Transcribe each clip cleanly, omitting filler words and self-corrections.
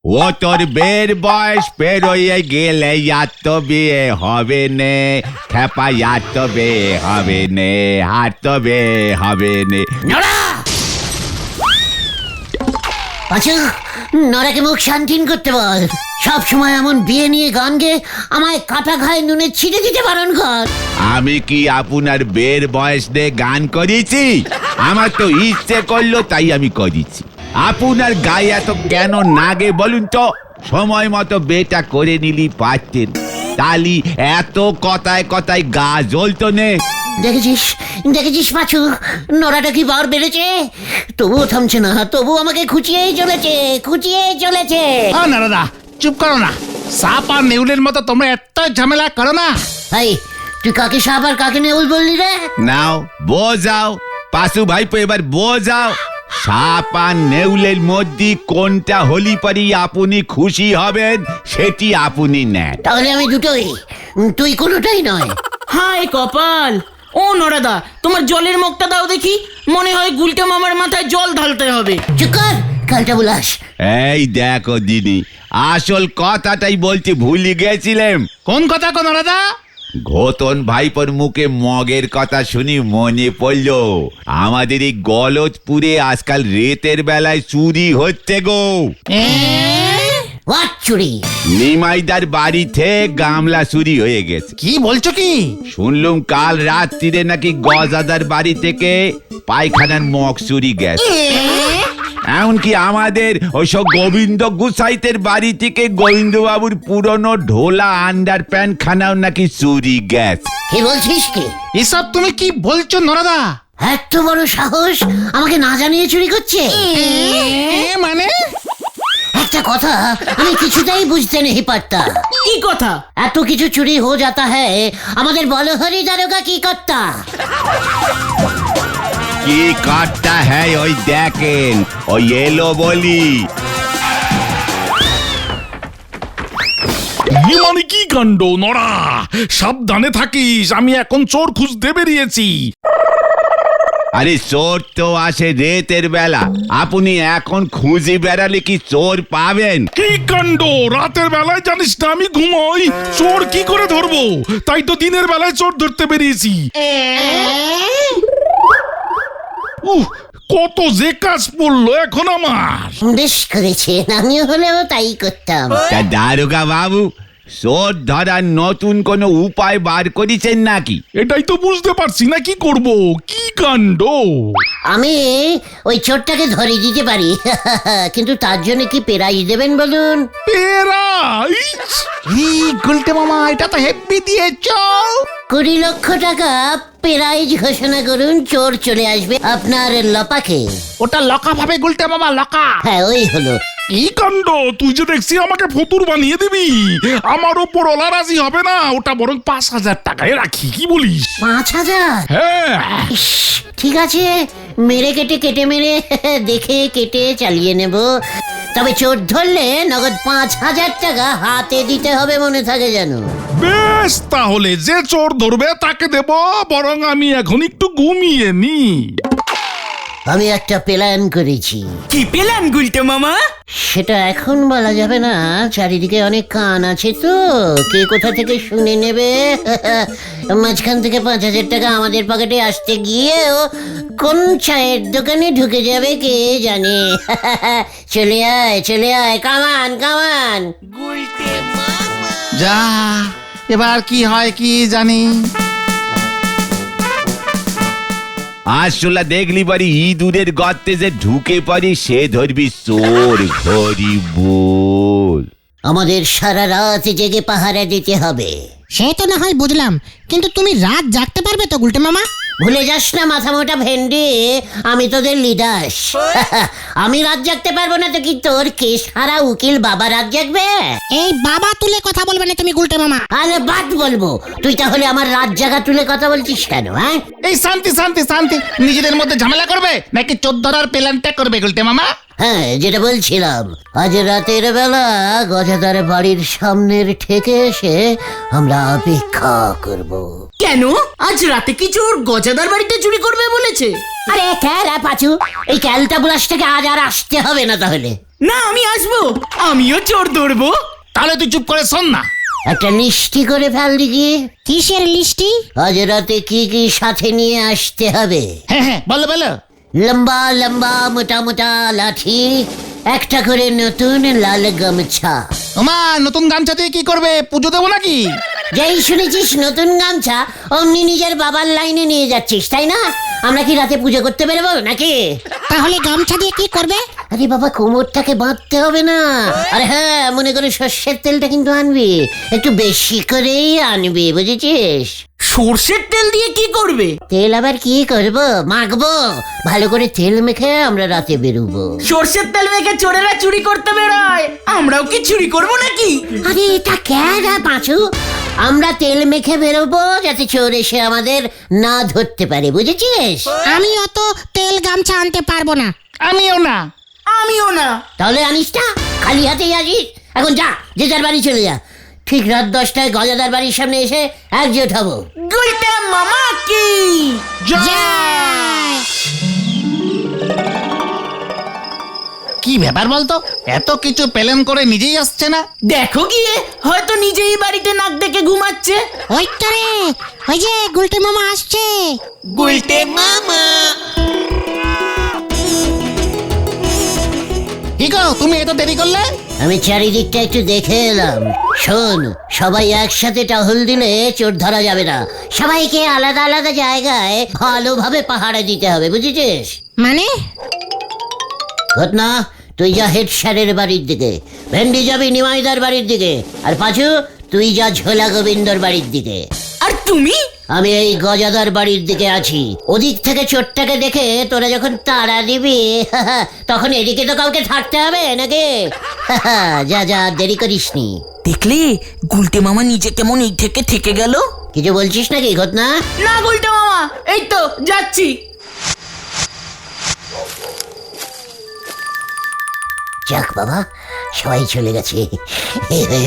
ও তোর বের বয়স পেরোয় গেলে আর তো বিয়ে হবে নে, খেপা আর তো বিয়ে হবে নে, আর তো বিয়ে হবে নে। আচ্ছা, নরাকে মুখ শান্তিন করতে বল। সব সময় এমন বিয়ে নিয়ে গান গেয়ে আমায় কাটা ঘায়ে নুনে ছিটে দিতে বারণ কর। আমি কি আপনার বের বয়স দিয়ে গান করেছি? আমার তো ইচ্ছে করলো তাই আমি করেছি। আপনার গায়ে এত কেন নাগে বলুন তো? সময় মতো বেটা করে নিলি পারতেন, তালি এত কথায় কথায় গা জ্বলতো নে। দেখেছিস পাঁচু, নরাটা কি বার বেড়েছে? তবুও থামছে না, তবু আমাকে খুঁচিয়েই চলেছে। নারদা চুপ করো না। সাপ আর নেউলের মতো তোমরা এত ঝামেলা করো না। ভাই, তুই কাকে সাপ আর কাকে নেউল বললি রে? নাও বোঝাও পাশু ভাইপো, এবার বোঝাও সাপ আর নেউলের মধ্যে কোনটা হলি পারি আপনি খুশি হবেন সেটি আপনি নেন। তাহলে আমি দুটোই, তুই কোনোটাই নয়। হায় কপাল! ও নরাদা, তোমার জলের মুখটা দাও দেখি। মনে হয় গুলটে মামার মাথায় জল ঢালতে হবে। চুপ কর, কালটা বুলাস। এই দেখো দিদি, আসল কথাটাই বলতে ভুলে গেছিলাম। কোন কথা গো নারদা? ঘোতন ভাইপোর মুখে মগের কথা শুনি মনে পড়ল, আমাদের এই গলজপুরে আজকাল রাতের বেলায় চুরি হচ্ছে গো। হোয়াট চুরি? নিমাইদার বাড়িতে গামলা চুরি হয়ে গেছে। কি বলছো কি? শুনলুম কাল রাত্রিরে নাকি গজাদার বাড়ি থেকে পায়খানার মগ চুরি গেছে। এমনকি আমাদের ওইসব গোবিন্দ গুসাইতের বাড়ি থেকে গোবিন্দবাবুর পুরনো ঢোলা আন্ডার প্যান্ট খানাও নাকি চুরি গেছে। কি বলছিস কি? এসব তুমি কি বলছো নারদা? এত বড় সাহস, আমাকে না জানিয়ে চুরি করছে? মানে একটা কথা আমি কিছুতেই বুঝতে নেই পারতা। কি কথা? এত কিছু চুরি হো যাতা হ্যায়, আমাদের বলহরি দারোগা কি করতা? কি কাটটা হ্যাঁ ওই দেখেন, ওই এলো বলি। মানে কি কাণ্ড নড়া! সাবধানে থাকিস, আমি এখন চোর খুঁজতে বেরিয়েছি। আরে চোর তো আসে রাতের বেলা, আপনি এখন খুঁজে বেড়ালে কি চোর পাবেন? কি কাণ্ড! রাতের বেলায় জানিস না আমি ঘুমোই, চোর কি করে ধরবো? তাই তো দিনের বেলায় চোর ধরতে বেরিয়েছি। কত যে কাজ পড়লো এখন আমার। বেশ করেছেন, আমিও হলেও তাই করতাম। তা দারোগা বাবু, চোর ধরার নতুন কোনো উপায় বার করেছেন নাকি? এটাই তো বুঝতে পারছি না কি করব। কি কাণ্ড! আমি ওই চোরটাকে ধরে দিতে পারি, কিন্তু তার জন্য কি প্রাইজ দেবেন বলুন? প্রাইজ? গুলটে মামা, এটা তো হেব্বি দিয়েছো। 20 লক্ষ টাকা প্রাইজ ঘোষণা করুন, চোর চলে আসবে আপনার লপাকে। ওটা লকা ভাবে গুলটে মামা, লকা। হ্যাঁ, ওই হলো। কি কাণ্ড! তুই যে দেখছি আমাকে ফতুর বানিয়ে দিবি। আমার ওপর ওলা রাজি হবে না, ওটা বরং 5,000 টাকায় রাখি, কি বলিস? 5,000? হ্যাঁ। ইস, ঠিক আছে, মেরে কেটে মেরে দেখে কেটে চালিয়ে নেব। তবে চোর ধরলে নগদ 5,000 টাকা হাতে দিতে হবে, মনে থাকে যেন। বেশ, তাহলে যে চোর ধরবে তাকে দেব, বরং আমি এখন একটু ঘুমিয়ে নি। আমি একটা প্ল্যান করেছি। কি পেলেন গুলটে মামা? সেটা এখন বলা যাবে না, চারিদিকে অনেক কান আছে তো, কে কোথা থেকে শুনে নেবে। মাঝখান থেকে 5,000 টাকা আমাদের পকেটে আসতে গিয়েও কোন চায়ের দোকানে ঢুকে যাবে কে জানে। চলে আয়, কামান। যা, এবার কি হয় কি জানি। আসলে দেখলি পারি ইঁদুরের গর্তে যে ঢুকে পারি সে ধরবি চোর। ঘড়ি বল, আমাদের সারা রাত জেগে পাহারা দিতে হবে। সে তো না হয় বুঝলাম, কিন্তু তুমি রাত জাগতে পারবে তো গুলটে মামা? ভুলে যাস না মাথা মোটা ভেন্ডি, আমি তোদের লিডার। আমি রাত জাগতে পারবো না তো কি তোর কেস হারা উকিল বাবা রাত জাগবে? এই বাবা তুলে কথা বলবে না তুমি গুলটে মামা। আরে বাদ বলবো। তুই তাহলে আমার রাত জাগা তুলে কথা বলছিস কেন? হ্যাঁ, এই শান্তি শান্তি শান্তি, নিজেদের মধ্যে ঝামেলা করবে নাকি চোর ধরার প্ল্যানটা করবে গুলটে মামা? হ্যাঁ, যেটা বলছিলাম, আজ রাতের বেলা গজাদার বাড়ির সামনের ঠেকে এসে আমরা অপেক্ষা করব। কেন? আজ রাতে কি চোর গজাদার বাড়িতে চুরি করবে বলেছে? আরে ক্যাল পাচু, এই ক্যালটা বুলাসটাকে আজ আর আসতে হবে না তাহলে। না আমি আসবো, আমিও চোর ধরবো। তাহলে তুই চুপ করে শোন না। একটা লিস্টি করে ফেল দেখি, কিসের লিস্টি? আজ রাতে কি কি সাথে নিয়ে আসতে হবে। হ্যাঁ হ্যাঁ, বলো বলো। লম্বা লম্বা মোটা মোটা লাঠি, একটা করে নতুন লাল গামছা। ওমা, নতুন গামছা দিয়ে কি করবে? পুজো দেবো নাকি? যেই শুনেছিস নতুন গামছা, অমনি নিজের বাবার লাইনে নিয়ে যাচ্ছিস, তাই না? আমরা কি রাতে পুজো করতে বেরোবো নাকি? তাহলে গামছা দিয়ে কি করবে? আরে বাবা, কোমরটাকে বাঁধতে হবে না। আরে হ্যাঁ, মনে করে সর্ষের তেলটা কিন্তু আনবি, একটু বেশি করেই আনবি, বুঝেছিস? সর্ষের তেল দিয়ে কি করবে? তেল আবার কি করবো, মাখবো। ভালো করে তেল মেখে আমরা রাতে বেরোবো। সর্ষের তেল মেখে চোরেরা চুরি করতে বেরোয়, আমরাও কি চুরি করবো নাকি? আরে এটা কেন পাঁচু? আমরা তেল মেখে বেরোবো যাতে চোর এসে আমাদের না ধরতে পারে, বুঝেছিস? আমি অত তেল গামছা আনতে পারবো না। আমিও না। আমিও না। তাহলে আনিস না, খালি হাতেই আসিস। এখন যা, যে যার বাড়ি চলে যা। ঠিক রাত 10টায় গজাদার বাড়ির সামনে এসে একজোট হবো। গুলটে মামা কি জয়। কি ব্যাপার বলতো? এত কিছু প্ল্যান করে নিজেই আসছে না? দেখো গিয়ে, হয়তো নিজেই বাড়িতে নাক ডেকে ঘুমাচ্ছে। ওই তো রে, ওই যে গুলটে মামা আসছে। গুলটে মামা। কি গো, তুমি এত দেরি করলে? আমি চারিদিকটা একটু দেখে এলাম। শোন, সবাই একসাথে টহল দিলে চোর ধরা যাবে না। সবাইকে আলাদা আলাদা জায়গায় ভালোভাবে পাহারা দিতে হবে, বুঝেছিস? মানে? ঘটনা, তুই যা হেড স্যারের বাড়ির দিকে, ভেন্ডি যাবি নিমাইদার বাড়ির দিকে, আর পাঁচু তুই যা ঝোলা গোবিন্দর বাড়ির দিকে। আর তুমি? আমি এই গজাদার বাড়ির দিকে আছি। ওদিক থেকে চোরটাকে দেখে তোরা যখন তাড়া দিবি, তখন এদিকে তো কাউকে থাকতে হবে নাকি? যা যা, দেরি করিসনি। দেখলে গুলটে মামা নিজে কেমন এই থেকে থেকে গেল। কিছু বলছিস নাকি ঘটনা? না গুলটে মামা, এই তো যাচ্ছি। যাক বাবা, সবাই চলে গেছে।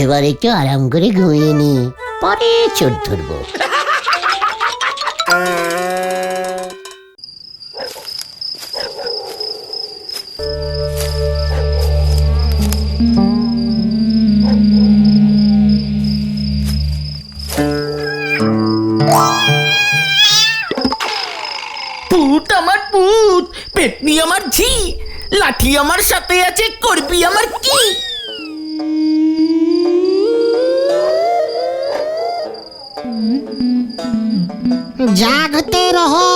এবার একটু আরাম করে ঘুমিয়ে নি, পরে চোর ধরবো। পুত আমার পুত, পেটনি আমার ঝি, লাঠি আমার সাথে আছে, করবি আমার কি? জাগতে রহো,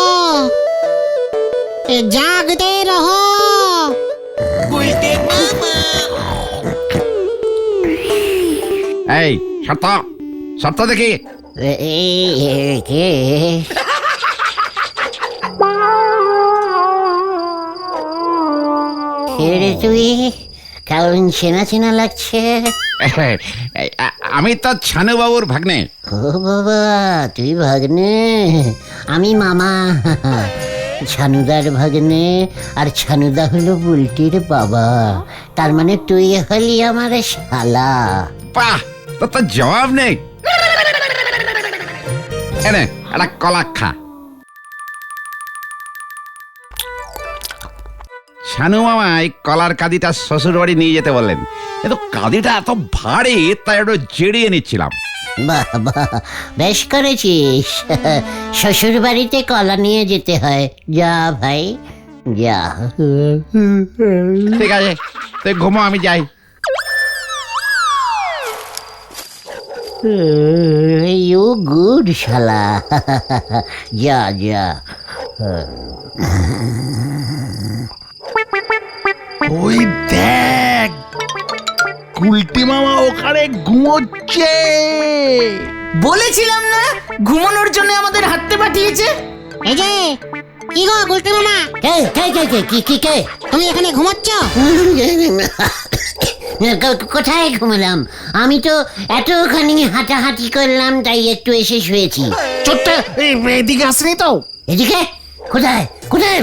জাগতে রহো। গুলটে মামা। এই সত্য সত্য দেখি। কে? রে তুই? কেমন চেনা চেনা লাগছে। আমি তো ছানুবাবুর ভাগ্নে। ও বাবা, তুই ভাগ্নে? আমি মামা, ছানুদার ভাগ্নে। আর ছানুদা হলো বুলটির বাবা। তার মানে তুই হলি আমার শালা। বাহ, তোর তো জবাব নেই। এনে একটা কলা খা। শানু মামা এই কলার কাঁদিটা শ্বশুর বাড়ি নিয়ে যেতে বললেন, কিন্তু কাঁদিটা এত ভারী তাই একটু জেড়িয়ে নিচ্ছিলাম। বাহ বাহ, বেশ করেছিস। শ্বশুর বাড়িতে কলা নিয়ে যেতে হয়। যা ভাই যা। ঠিক আছে, তুই ঘুমো, আমি যাই। ইউ গুড শালা। যা যা। ওই দেখ, গুলটি মামা ওখানে ঘুমোচ্ছে। বলেছিলাম না, ঘুমানোর জন্য আমাদের হাঁটতে পাঠিয়েছে। এই যে, কি গো গুলটে মামা, কে কে কে কে কি কি কে? তুমি এখানে ঘুমাচ্ছ? কোথায় ঘুমালাম? আমি তো এতখানি হাঁটাহাঁটি করলাম, তাই একটু এসে শুয়েছি। চোরটা এদিকে আসেনি তো? এদিকে? কোথায় কোথায়?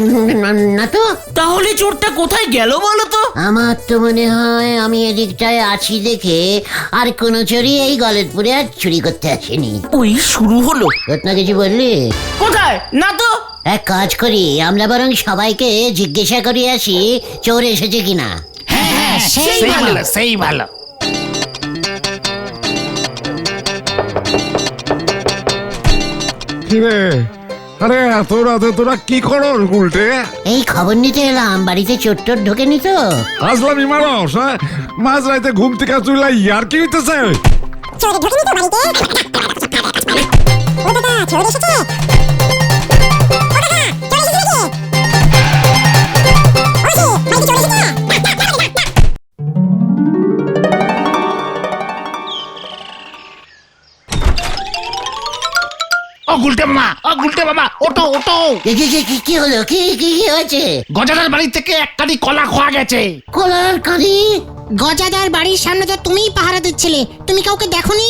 না তো। তাহলে চোরটা কোথায় গেল বলো তো? আমার তো মনে হয় আমি এদিকটায় আছি দেখে আর কোনো চোরই এই গলতপুরে আর চুরি করতে আসেনি। ওই শুরু হলো। ঘটনা কিছু বললি? কোথায়? না তো। এক কাজ করি, আমরা বরং সবাইকে জিজ্ঞাসা করে আসি চোর এসেছে কিনা। হ্যাঁ হ্যাঁ, সেই ভালো সেই ভালো। কিরে, আরে এত রাতে তোরা কি করো উল্টে? এই খবর নিতে এলাম, বাড়িতে চোর টোর ঢোকেনি তো? আসলামি মানুষ, হ্যাঁ? মাঝ রাতে ঘুম থেকে চুলা ইয়ার কি হইতেছে? চোরে ঢোকেনি তো বাড়িতে? ও দাদা, চোর এসেছে? ও দাদা, চোর এসেছে নাকি? ওরে, বাড়িতে চোর এসেছে? ও গুলটে মামা, ও গুলটে মামা, ওটো ওটো। কি হলো? কি হয়েছে? গজাদার বাড়ি থেকে এক কাঁদি কলা খোয়া গেছে। কলার কাঁদি? গজাদার বাড়ির সামনে তো তুমিই পাহারা দিচ্ছিলে, তুমি কাউকে দেখোনি?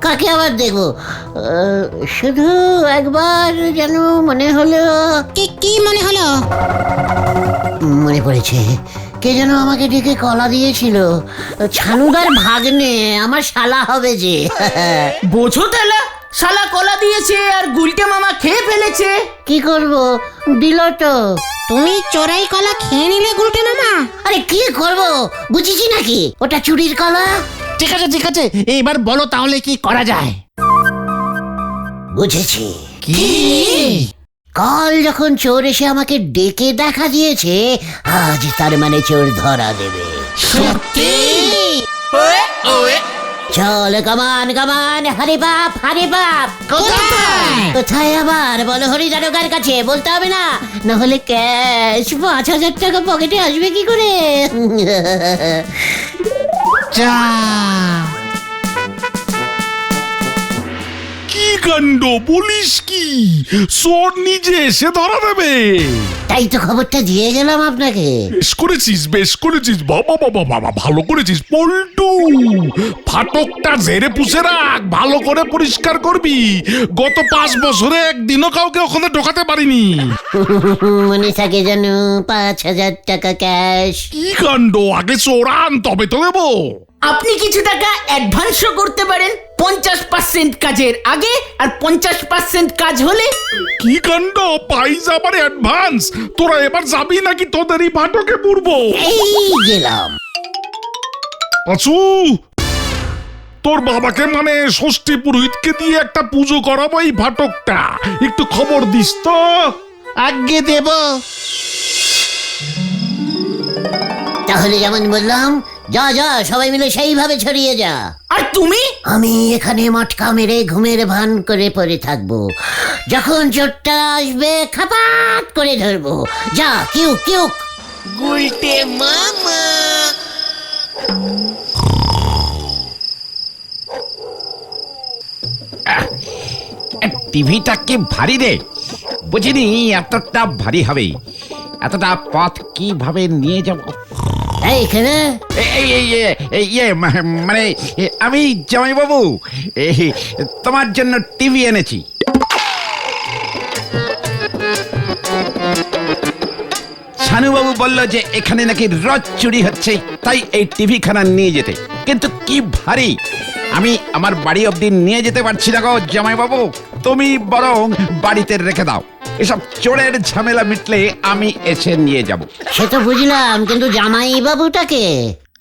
কাকে আবার দেখবো? শুধু একবার যেন মনে হলো। কি মনে হলো? মনে পড়েছে, কে যেন আমাকে ডেকে কলা দিয়েছিল। ছানুদার ভাগ্নে, আমার শালা হবে যে। বোঝো তাহলে, শালা কলা দিয়েছে আর গুলটে মামা খেয়ে ফেলেছে। কি করব, দিল তো। তুমি চোরাই কলা খেয়ে নিলে গুলটে মামা? আরে কি করব, বুঝেছি নাকি ওটা চুরির কলা? ঠিক আছে ঠিক আছে, এইবার বলো তাহলে কি করা যায়। বুঝেছি। কি? কাল যখন চোর এসে আমাকে ডেকে দেখা দিয়েছে, আজ তার মানে চোর ধরা দেবে। সত্যি? চল, কামান কামান, হরে বাপ হরে বাপ। কোথায়? কোথায় আবার বলো? হরি দারোগার কাছে। বলতে হবে না, না হলে ক্যাশ 5,000 টাকা পকেটে আসবে কি করে? যা। কি কাণ্ড, বলিস কি? চোর নিজে এসে ধরা দেবে? তাই তো খবরটা দিয়ে গেলাম আপনাকে। বেশ করেছিস বাবা বাবা বাবা, ভালো করেছিস পল্টু। ফাটকটা ঝেড়ে পুষে রাখ, ভালো করে পরিষ্কার করবি। গত 5 বছরে একদিনও কাউকে ওখানে ঢোকাতে পারিনি। মনে থাকে যেন 5,000 টাকা ক্যাশ। কি কাণ্ড, আগে চোরান তবে তো দেবো। আপনি কিছু টাকা অ্যাডভান্সও করতে পারেন 50% কাজের আগে, আর 50% কাজ হলে। কি কাণ্ড, পাইজ আবার অ্যাডভান্স? তোরা এবার যাবি নাকি তোদেরই ফাটকে পড়বো? এই গেলাম। পাঁচু, তোর বাবাকে মানে ষষ্ঠী পুরোহিতকে দিয়ে একটা পুজো করাবো এই ফাটকটা, একটু খবর দিস তো। আগে দেব। তাহলে যেমন বললাম, যা যা সবাই মিলে সেইভাবে ছড়িয়ে যা। আর তুমি? আমি এখানে মটকা মেরে ঘুমের ভান করে পড়ে থাকবো। যখন চোরটা আসবে খাপাত করে ধরবো। যা, কিউ কিউ। টিভিটা কি ভারী রে, বুঝিনি এতটা ভারী হবে। এতটা পথ কিভাবে নিয়ে যাব? এইখানে মানে আমি জামাইবাবু, তোমার জন্য টিভি এনেছি। শানুবাবু বলল যে এখানে নাকি রোজ চুরি হচ্ছে, তাই এই টিভি খানা নিয়ে যেতে। কিন্তু কি ভারী, আমি আমার বাড়ি অবধি নিয়ে যেতে পারছি না গো জামাইবাবু। তুমি বরং বাড়িতে রেখে দাও, এসব চোরের ঝামেলা মিটলে আমি এসে নিয়ে যাব। সে তো বুঝলাম, কিন্তু জামাই বাবুটাকে?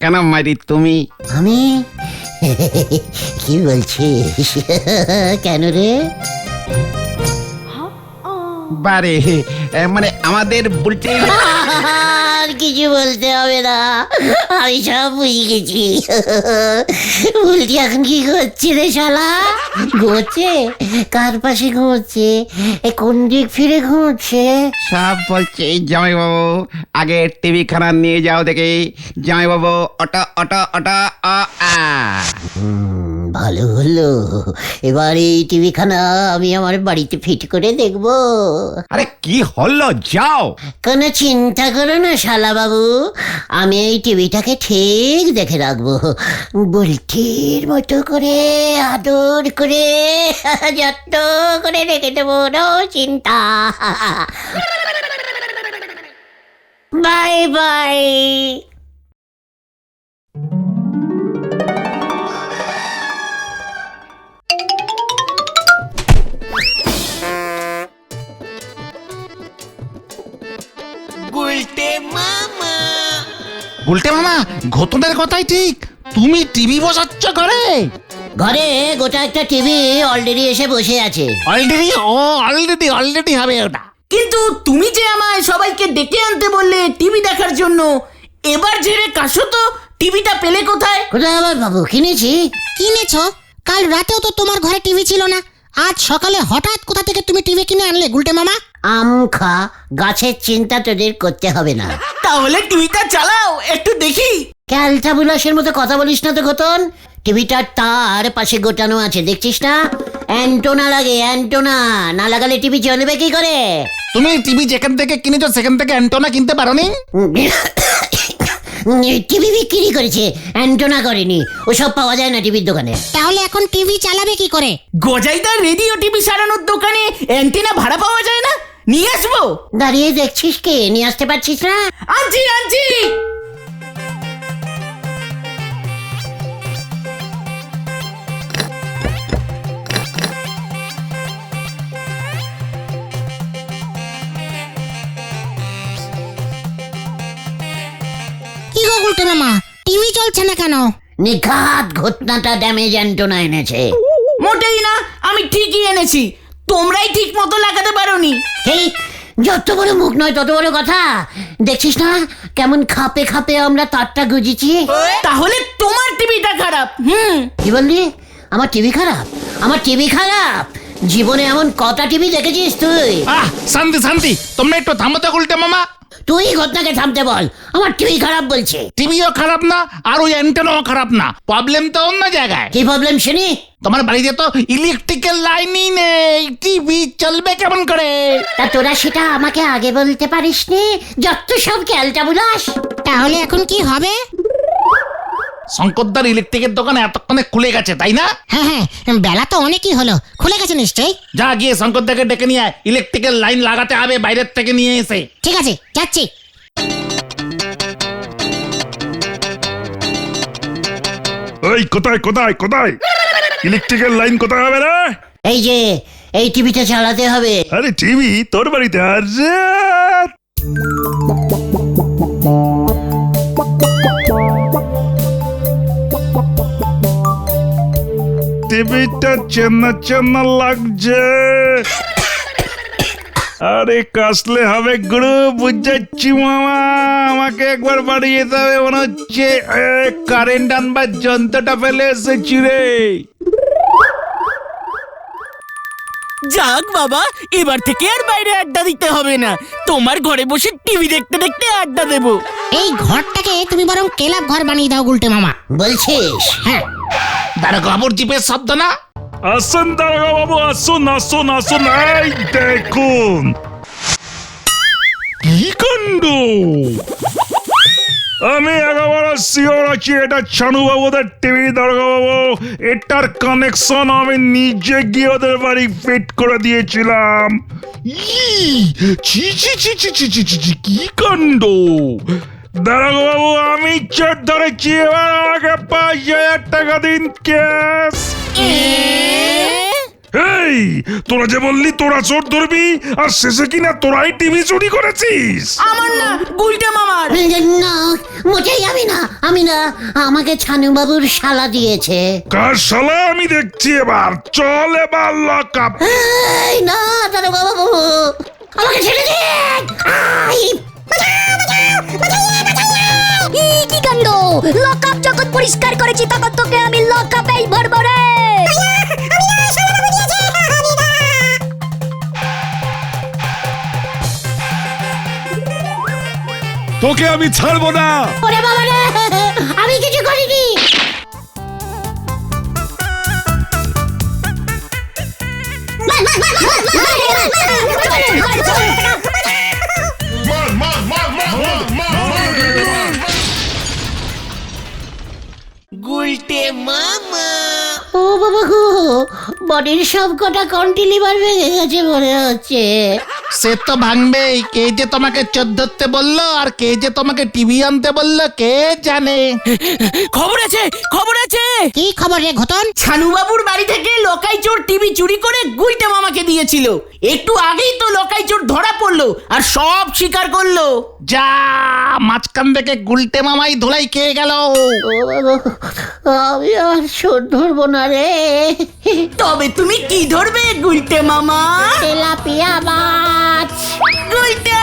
কেন মারি তুমি? আমি? কি বলছিস? কেন রে? বারে, মানে আমাদের বুলটে। আর কিছু বলতে হবে না, আমি সব বুঝে গেছি। বলছি এখন কি করছে রে শালা? ঘুমোচ্ছে? কার পাশে ঘুমোচ্ছে? কোন দিক ফিরে ঘুমোচ্ছে? সব বলছে জামাইবাবু, আগে টিভি খানা নিয়ে যাও দেখে। জামাইবাবু, অটা অটা অটা আ আ। ভালো হলো, এবার এই টিভি খানা আমি আমার বাড়িতে ফিট করে দেখবো। আরে কি হলো, যাও। কোনো চিন্তা করো না শালা বাবু, আমি এই টিভিটাকে ঠিক দেখে রাখবো। বুলটির মতো করে আদর করে যত্ন করে রেখে দেবো, নো চিন্তা। Bye bye. উল্টে মামা ঘটনের কথাই ঠিক, তুমি টিভি বসাচ্ছ ঘরে? ঘরে গোটা একটা টিভি অলরেডি এসে বসে আছে। অলরেডি হবে ওটা। কিন্তু তুমি যে আমায় সবাইকে ডেকে আনতে বললে টিভি দেখার জন্য, এবার ঝেড়ে কাশো তো টিভিটা পেলে কোথায়? কোথায় আবার বাবু, কিনেছি। কিনেছো? কাল রাতেও তো তোমার ঘরে টিভি ছিল না, আজ সকালে হঠাৎ কোথা থেকে তুমি টিভি কিনে আনলে গুলটে মামা? আম খা, গাছের চিন্তা তোদের করতে হবে না। তাহলে টিভিটা চালাও, একটু দেখি। ক্যালটা বুলাসের মতো কথা বলিস না তো ঘটন। টিভিটার তার পাশে গোটানো আছে, দেখছিস না? অ্যান্টোনা লাগে, অ্যান্টোনা না লাগালে টিভি চলবে কি করে? তুমি টিভি যেখান থেকে কিনেছো সেখান থেকে অ্যান্টোনা কিনতে পারোনি? টিভি বিক্রি করেছে, অ্যান্টোনা করেনি। ওসব পাওয়া যায় না টিভির দোকানে। তাহলে এখন টিভি চালাবে কি করে? গজাইদার রেডিও টিভি সারানোর দোকানে অ্যান্টেনা ভাড়া পাওয়া যায় না, নিয়ে আসবো। দাঁড়িয়ে দেখছিস কে, নিয়ে আসতে পারছিস না? আনছি আনছি। কি গো গুলটে মামা, টিভি চলছে না কেন? নিখাত ঘটনাটা ড্যামেজ অ্যান্টোনা এনেছে। মোটেই না, আমি ঠিকই এনেছি, তোমরাই ঠিক মতো লাগাতে পারোনি। এই যত বড় মুখ নয় তত বড় কথা। দেখছিস না কেমন খাপে খাপে আমরা তারটা গুজিছি? তাহলে তোমার টিভিটা খারাপ। কি বললি? আমার টিভি খারাপ? আমার টিভি খারাপ? জীবনে এমন কটা টিভি দেখেছিস তুই? শান্তি, তোমরা একটু থামো তো উল্টে মামা। তুই ঘটনাকে থামতে বল, আমার টিভি খারাপ বলছে। টিভিও খারাপ না আর ওই অ্যান্টেনাও খারাপ না, প্রবলেম তো অন্য জায়গায়। কি প্রবলেম শুনি? তোমার বাড়িতে তো ইলেকট্রিক্যাল লাইনই নেই, টিভি চলবে কেমন করে? তা তোরা সেটা আমাকে আগে বলতে পারিসনি? যত সব ক্যালটা বুলাস। তাহলে এখন কি হবে? শঙ্করদার ইলেকট্রিকের দোকান এতক্ষণে খুলে গেছে তাই না? হ্যাঁ, বেলা তো অনেকই হলো, খুলে গেছে নিশ্চয়ই। যা গিয়ে শঙ্করদাকে ডেকে নিয়ে ইলেকট্রিক্যাল লাইন লাগাতে হবে বাইরের থেকে নিয়ে এসে। ঠিক আছে, যাচ্ছি। ওই কোথায় ইলেকট্রিক্যাল লাইন কোথায় হবে রে? এই যে এই টিভিটা চালাতে হবে। আরে টিভি তোর বাড়িতে আছে? টিভিটা চেনা লাগছে। আরে কাশলে হবে গুরু, বুঝাচ্ছি মামা, আমাকে একবার বাড়ি যেতে হবে। মনে হচ্ছে কারেন্ট আনবার যন্ত্রটা ফেলে এসেছি রে। যাক বাবা, এবার থেকে আর বাইরে আড্ডা দিতে হবে না, তোমার ঘরে বসে টিভি দেখতে দেখতে আড্ডা দেবো। এই ঘরটাকে তুমি বরং ক্লাব ঘর বানিয়ে দাও গুলটে মামা। বলছিস? হ্যাঁ। দাঁড়া, জিপের শব্দ না? আসুন দারোগা বাবু, আসুন। এই দেখুন কি কাণ্ড! আমি একেবারে শিওর আছি এটা ছানু বাবুদের টিভি। দারোগা বাবু, এটার কানেকশন আমি নিজে গিয়ে ওদের বাড়ি ফিট করে দিয়েছিলাম। কি কাণ্ড! দারোগা বাবু, আমি চোর ধরেছি, এবার আমাকে ৫,০০০ টাকা দিন ক্যাশ। এই তোরা যে বললি তোরা চোর ধরবি, আর শেষে কিনা তোরাই টিভি চুরি করেছিস। আমার না, গুলটে মামার। না, মোটেই আমি না। আমাকে ছানু বাবুর শালা দিয়েছে। কার শালা আমি দেখছি এবার। চল এবার লক আপ। এই না দারোগা বাবু, আমাকে ছেড়ে দিন। কি কাণ্ড! লকআপ যখন পরিষ্কার করেছি তখন তোকে আমি লকআপেই ভরবো রে। তোকে আমি ছাড়বো না। ওরে বাবা রে, আমি কিছু করিনি। গুলটে মামা। ও বাবা গো, বডির সব কটা কন্টিলিভার ভেঙে গেছে মনে হচ্ছে। সে তো ভাঙবেই। কে যে তোমাকে চোর ধরতে বললো আর কে যে তোমাকে টিভি আনতে বললো কে জানে। খবর আছে, খবর আছে। কি খবর রে ঘটন? ছানুবাবুর বাড়ি থেকে লোকাই চোর টিভি চুরি করে গুলটে মামাকে দিয়েছিল। একটু আগেই তো লোকাই চোর ধরা পড়লো আর সব স্বীকার করলো। যা, মাঝখান থেকে গুলটে মামাই ধুলাই খেয়ে গেল। ও বাবা, আমি আর শোধ ধরবো না রে। তবে তুমি কি ধরবে গুলটে মামা? তেলাপিয়া মাছ। গুলটে